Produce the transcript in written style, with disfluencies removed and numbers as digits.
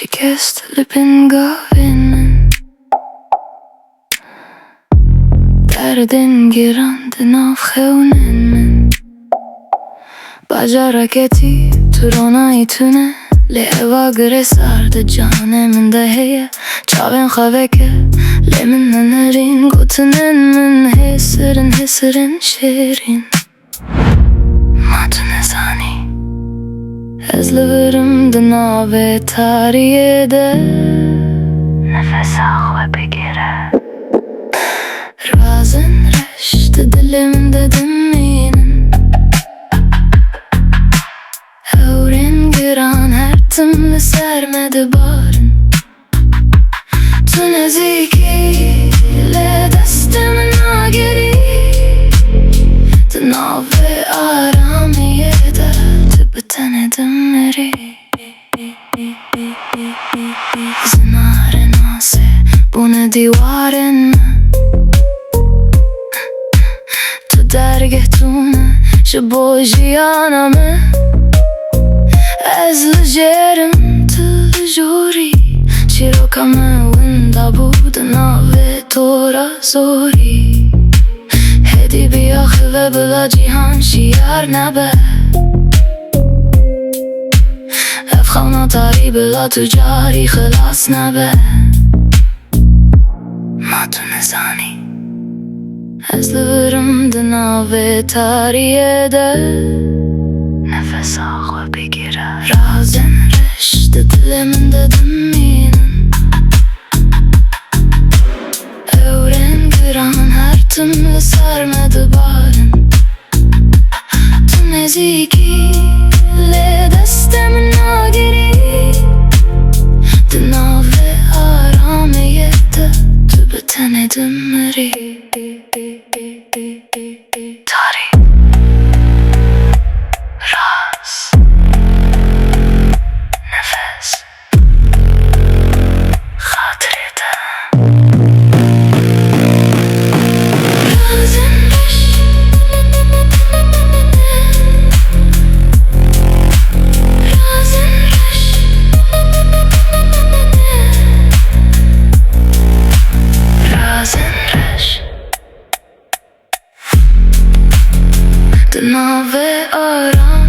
شکست لپنگاوین من دردن گران دناف خونن من بجرکتی ترانای تونه لیوا گره سرد جانم دهیه چاوین خواه که لیمن نرین گوتنن من حسرن شیرین ما تو نزانی از لورم دناو تاریه ده نفس آخوه بگیره رازن رش ده دلم ده دمینن اورین گران هر تم لسرمده بارن تو نزیکی لدستم ناگری دناو آرامیه ده تنedem meri Zinare nase bu ne divarın Tu dergetune şu bojiyana me Ez ligerim tu juri Çiroka me winda budna ve tora zori Hedi bi ahi ve bila cihan şiar nebe خانه تاری بلا تجاری خلاص نبه ما تو نزانی از لورم دناو تاریه ده نفس آخوه بگیره رازن رش ده دلمن ده دمینن اورن گران هر تم سرمده بارن تو نزیکی لدستم ناگری دناو آرامیه ده تو به تنedem meri Tarî Raz Nefes Hatırede Razên Reş Razên Reş Razên Reş Dına ve aram